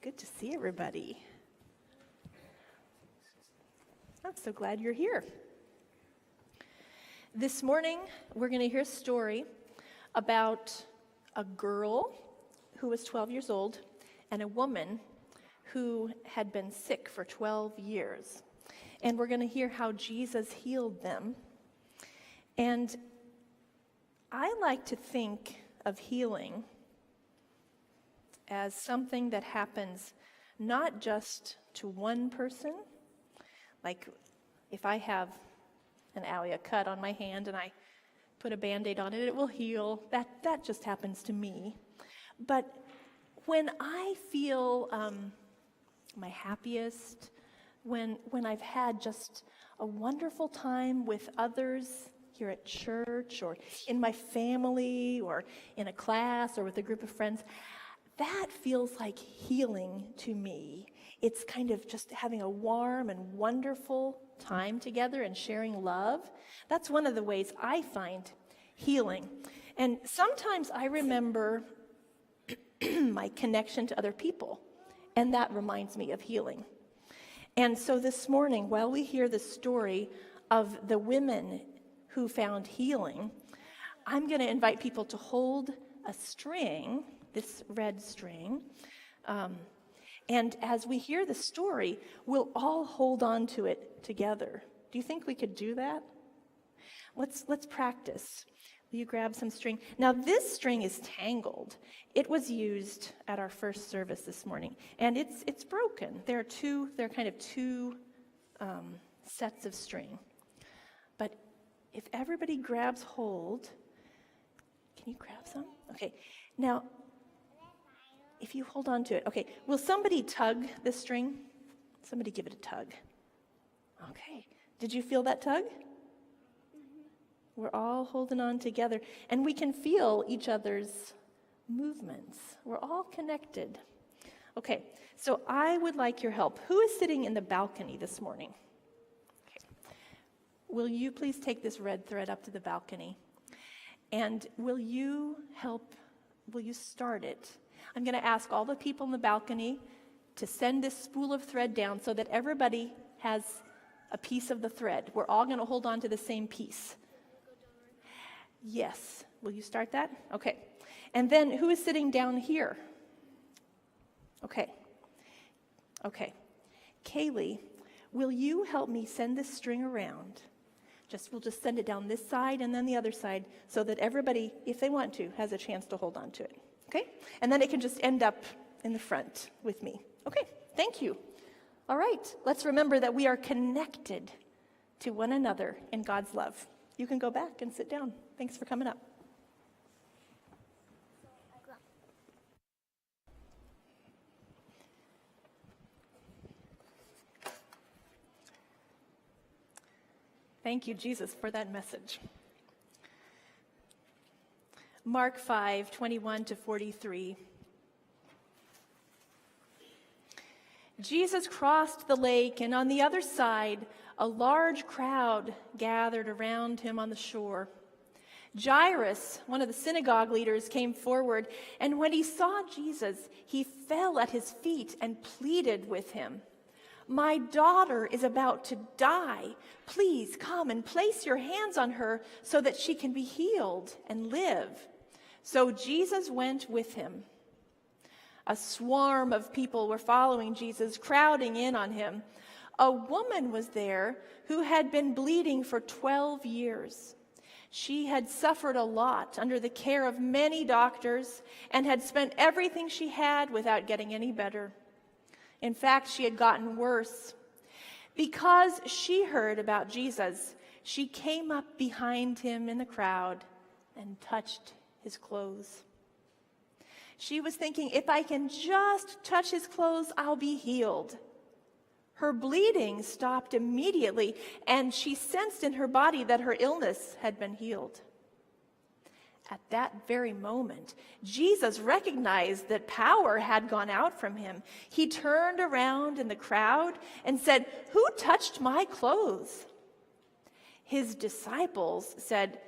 good to see everybody. I'm so glad you're here. This morning, we're going to hear a story about a girl who was 12 years old and a woman who had been sick for 12 years. And we're going to hear how Jesus healed them. And I like to think of healing as something that happens not just to one person. Like if I have a cut on my hand and I put a Band-Aid on it, it will heal. That just happens to me. But when I feel my happiest, when I've had just a wonderful time with others here at church or in my family or in a class or with a group of friends, that feels like healing to me. It's kind of just having a warm and wonderful time together and sharing love. That's one of the ways I find healing. And sometimes I remember my connection to other people, and that reminds me of healing. And so this morning, while we hear the story of the women who found healing, I'm going to invite people to hold a string, this red string, and as we hear the story, we'll all hold on to it together. Do you think we could do that? Let's practice. Will you grab some string? Now this string is tangled. It was used at our first service this morning, and it's broken. There are kind of two sets of string. But if everybody grabs hold, can you grab some? Okay. Now, if you hold on to it, okay. Will somebody tug this string? Somebody give it a tug. Okay. Did you feel that tug? We're all holding on together, and we can feel each other's movements. We're all connected. Okay, so I would like your help. Who is sitting in the balcony this morning? Okay. Will you please take this red thread up to the balcony? And will you start it? I'm going to ask all the people in the balcony to send this spool of thread down so that everybody has a piece of the thread. We're all going to hold on to the same piece. Yes. Will you start that? Okay. And then who is sitting down here? Okay. Kaylee, will you help me send this string around? We'll just send it down this side and then the other side so that everybody, if they want to, has a chance to hold on to it. Okay? And then it can just end up in the front with me. Okay. Thank you. All right. Let's remember that we are connected to one another in God's love. You can go back and sit down. Thanks for coming up. Thank you, Jesus, for that message. Mark 5:21-43. Jesus crossed the lake, and on the other side, a large crowd gathered around him on the shore. Jairus, one of the synagogue leaders, came forward, and when he saw Jesus, he fell at his feet and pleaded with him. "My daughter is about to die. Please come and place your hands on her so that she can be healed and live." So Jesus went with him. A swarm of people were following Jesus, crowding in on him. A woman was there who had been bleeding for 12 years. She had suffered a lot under the care of many doctors and had spent everything she had without getting any better. In fact, she had gotten worse. Because she heard about Jesus, she came up behind him in the crowd and touched his clothes. She was thinking, if I can just touch his clothes, I'll be healed. Her bleeding stopped immediately, and she sensed in her body that her illness had been healed. At that very moment, Jesus recognized that power had gone out from him. He turned around in the crowd and said, "Who touched my clothes?" His disciples said,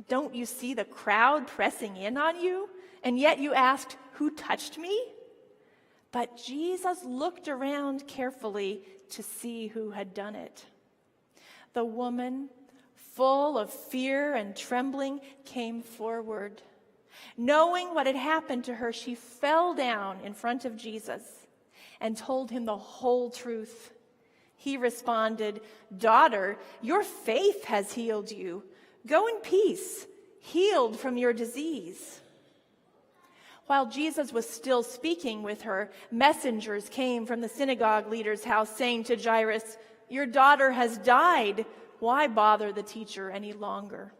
"Don't you see the crowd pressing in on you? And yet you asked, 'Who touched me?'" But Jesus looked around carefully to see who had done it. The woman, full of fear and trembling, came forward. Knowing what had happened to her, she fell down in front of Jesus and told him the whole truth. He responded, "Daughter, your faith has healed you. Go in peace, healed from your disease." While Jesus was still speaking with her, messengers came from the synagogue leader's house saying to Jairus, "Your daughter has died. Why bother the teacher any longer?"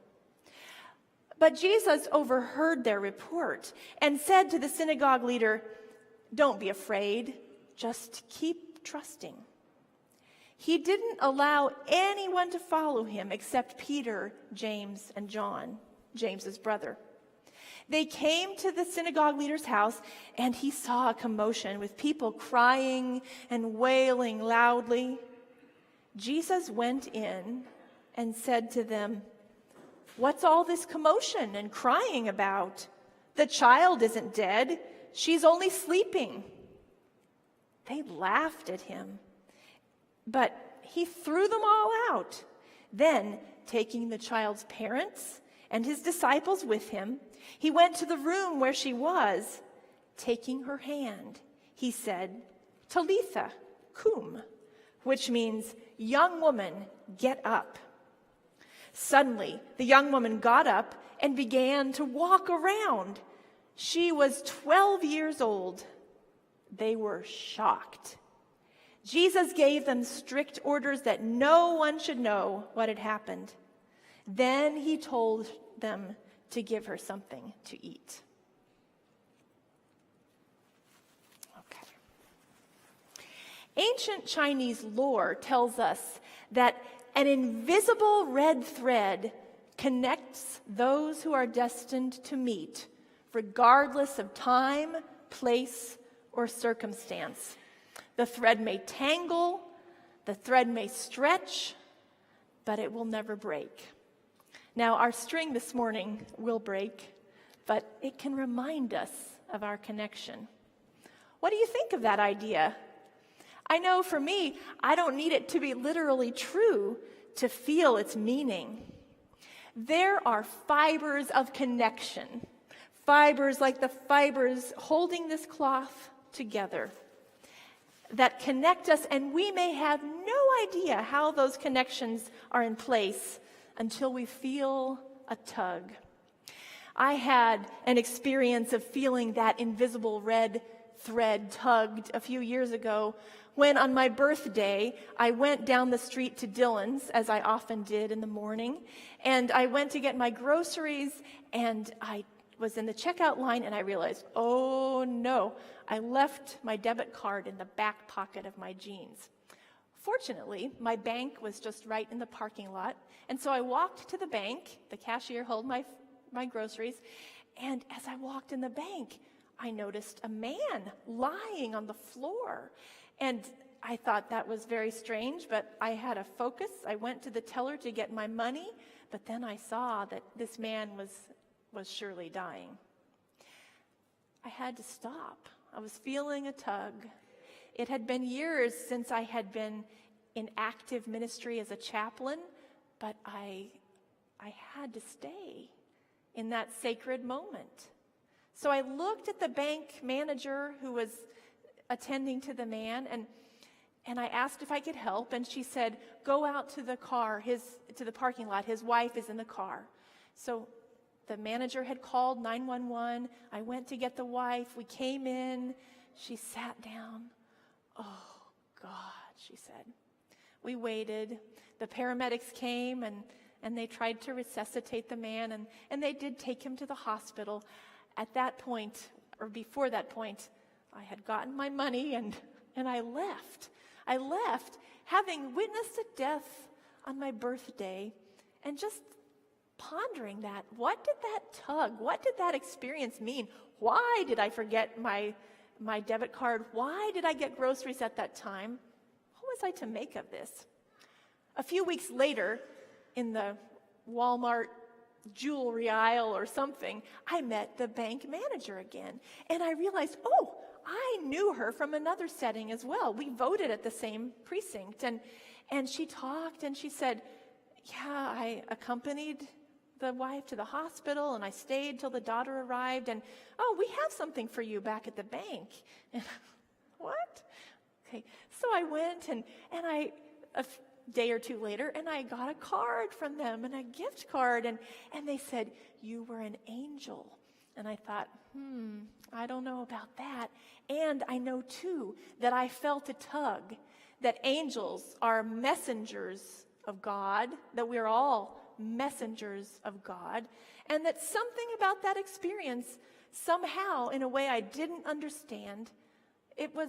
But Jesus overheard their report and said to the synagogue leader, "Don't be afraid, just keep trusting." He didn't allow anyone to follow him except Peter, James, and John, James's brother. They came to the synagogue leader's house, and he saw a commotion with people crying and wailing loudly. Jesus went in and said to them, "What's all this commotion and crying about? The child isn't dead. She's only sleeping." They laughed at him, but he threw them all out. Then, taking the child's parents and his disciples with him, he went to the room where she was. Taking her hand, he said, "Talitha cum," which means, "Young woman, get up." Suddenly, the young woman got up and began to walk around. She was 12 years old. They were shocked. Jesus gave them strict orders that no one should know what had happened. Then he told them to give her something to eat. Okay. Ancient Chinese lore tells us that an invisible red thread connects those who are destined to meet, regardless of time, place, or circumstance. The thread may tangle, the thread may stretch, but it will never break. Now, our string this morning will break, but it can remind us of our connection. What do you think of that idea? I know for me, I don't need it to be literally true to feel its meaning. There are fibers of connection, fibers like the fibers holding this cloth together that connect us, and we may have no idea how those connections are in place until we feel a tug. I had an experience of feeling that invisible red thread tugged a few years ago when on my birthday, I went down the street to Dillon's, as I often did in the morning, and I went to get my groceries, and I was in the checkout line, and I realized, oh no, I left my debit card in the back pocket of my jeans. Fortunately, my bank was just right in the parking lot, and so I walked to the bank, the cashier held my groceries, and as I walked in the bank, I noticed a man lying on the floor. And I thought that was very strange, but I had a focus. I went to the teller to get my money, but then I saw that this man was surely dying. I had to stop. I was feeling a tug. It had been years since I had been in active ministry as a chaplain, but I had to stay in that sacred moment. So I looked at the bank manager who was attending to the man, and I asked if I could help, and she said, "Go out to the car, to the parking lot. His wife is in the car." So the manager had called 911. I went to get the wife. We came in. She sat down. "Oh, God," she said. We waited. The paramedics came, and they tried to resuscitate the man, and they did take him to the hospital. At that point, or before that point, I had gotten my money, and I left. I left, having witnessed a death on my birthday, and just pondering that. What did that tug? What did that experience mean? Why did I forget my debit card? Why did I get groceries at that time? What was I to make of this? A few weeks later, in the Walmart jewelry aisle or something, I met the bank manager again, and I realized, oh, I knew her from another setting as well. We voted at the same precinct. And she talked and she said, yeah, I accompanied the wife to the hospital and I stayed till the daughter arrived. And, oh, we have something for you back at the bank. And, what? Okay, so I went and a day or two later, and I got a card from them and a gift card. And they said, you were an angel. And I thought, I don't know about that. And I know, too, that I felt a tug, that angels are messengers of God, that we're all messengers of God, and that something about that experience, somehow, in a way I didn't understand, it was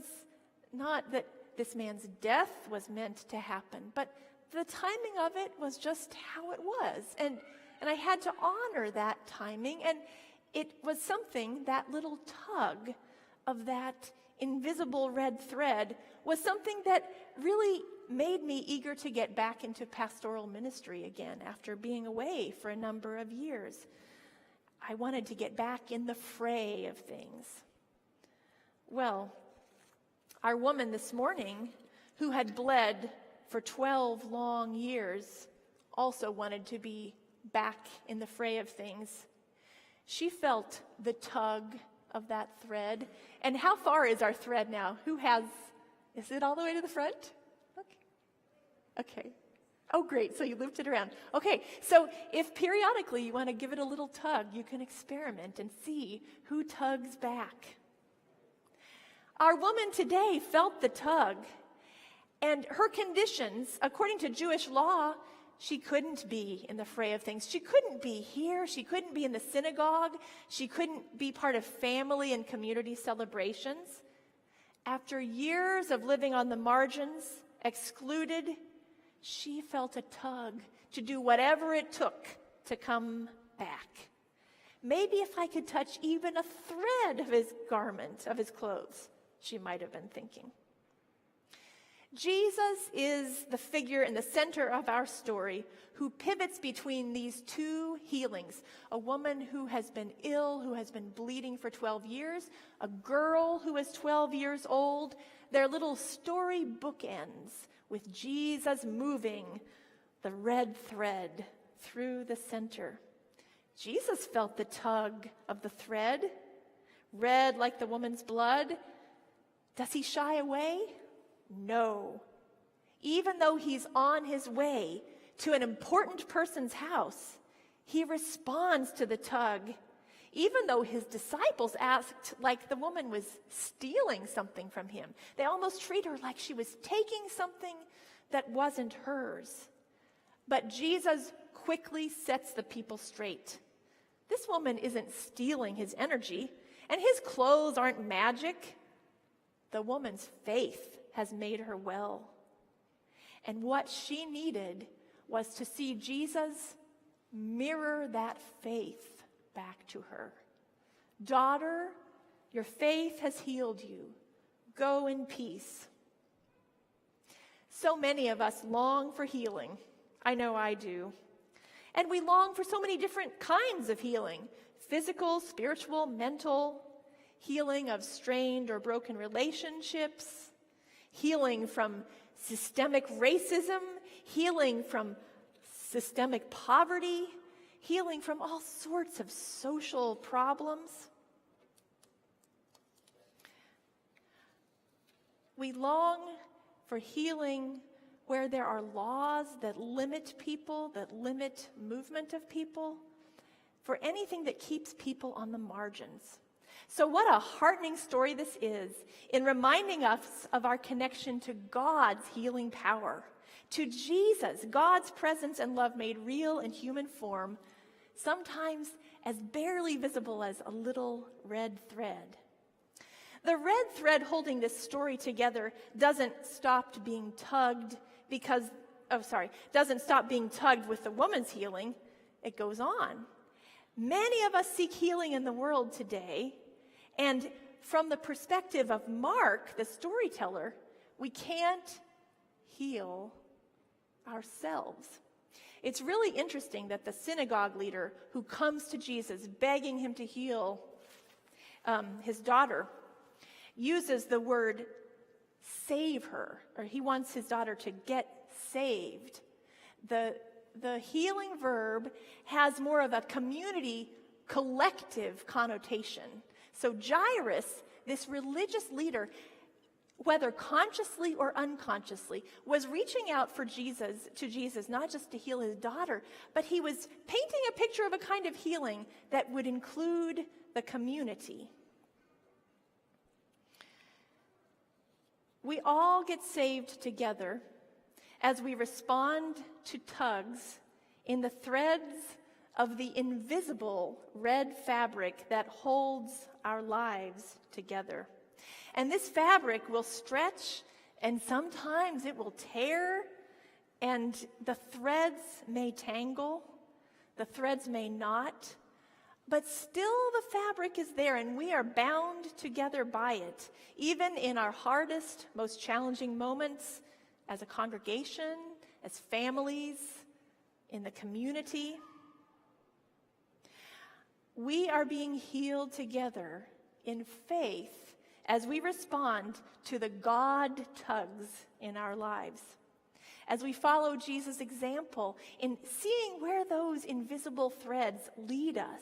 not that this man's death was meant to happen, but the timing of it was just how it was. And I had to honor that timing, and it was something, that little tug of that invisible red thread was something that really made me eager to get back into pastoral ministry again after being away for a number of years. I wanted to get back in the fray of things. Well, our woman this morning, who had bled for 12 long years, also wanted to be back in the fray of things. She felt the tug of that thread. And how far is our thread now? Is it all the way to the front? Okay. Oh, great. So you looped it around. Okay. So if periodically you want to give it a little tug, you can experiment and see who tugs back. Our woman today felt the tug, and her conditions, according to Jewish law, she couldn't be in the fray of things. She couldn't be here. She couldn't be in the synagogue. She couldn't be part of family and community celebrations. After years of living on the margins, excluded, she felt a tug to do whatever it took to come back. Maybe if I could touch even a thread of his garment, of his clothes, she might have been thinking. Jesus is the figure in the center of our story who pivots between these two healings. A woman who has been ill, who has been bleeding for 12 years, a girl who is 12 years old. Their little story bookends with Jesus moving the red thread through the center. Jesus felt the tug of the thread, red like the woman's blood. Does he shy away? No. Even though he's on his way to an important person's house, he responds to the tug. Even though his disciples asked like the woman was stealing something from him. They almost treat her like she was taking something that wasn't hers. But Jesus quickly sets the people straight. This woman isn't stealing his energy, and his clothes aren't magic. The woman's faith has made her well. And what she needed was to see Jesus mirror that faith back to her. Daughter, your faith has healed you. Go in peace. So many of us long for healing. I know I do. And we long for so many different kinds of healing: physical, spiritual, mental, healing of strained or broken relationships, healing from systemic racism, healing from systemic poverty, healing from all sorts of social problems. We long for healing where there are laws that limit people, that limit movement of people, for anything that keeps people on the margins. So what a heartening story this is in reminding us of our connection to God's healing power, to Jesus, God's presence and love made real in human form, sometimes as barely visible as a little red thread. The red thread holding this story together doesn't stop being tugged with the woman's healing. It goes on. Many of us seek healing in the world today, and from the perspective of Mark, the storyteller, we can't heal ourselves. It's really interesting that the synagogue leader who comes to Jesus begging him to heal his daughter uses the word save her, or he wants his daughter to get saved. The healing verb has more of a community, collective connotation. So Jairus, this religious leader, whether consciously or unconsciously, was reaching out to Jesus, not just to heal his daughter, but he was painting a picture of a kind of healing that would include the community. We all get saved together as we respond to tugs in the threads of the invisible red fabric that holds our lives together. And this fabric will stretch, and sometimes it will tear, and the threads may tangle, the threads may not, but still the fabric is there, and we are bound together by it, even in our hardest, most challenging moments as a congregation, as families, in the community. We are being healed together in faith as we respond to the God tugs in our lives. As we follow Jesus' example in seeing where those invisible threads lead us,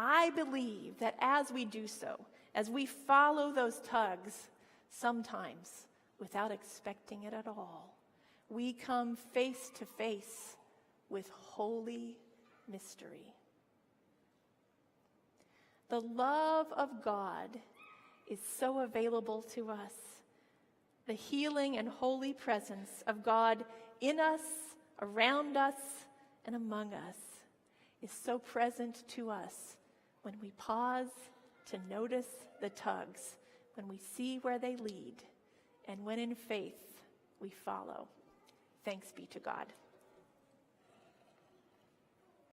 I believe that as we do so, as we follow those tugs, sometimes without expecting it at all, we come face to face with holy mystery. The love of God is so available to us. The healing and holy presence of God in us, around us, and among us is so present to us when we pause to notice the tugs, when we see where they lead, and when in faith we follow. Thanks be to God.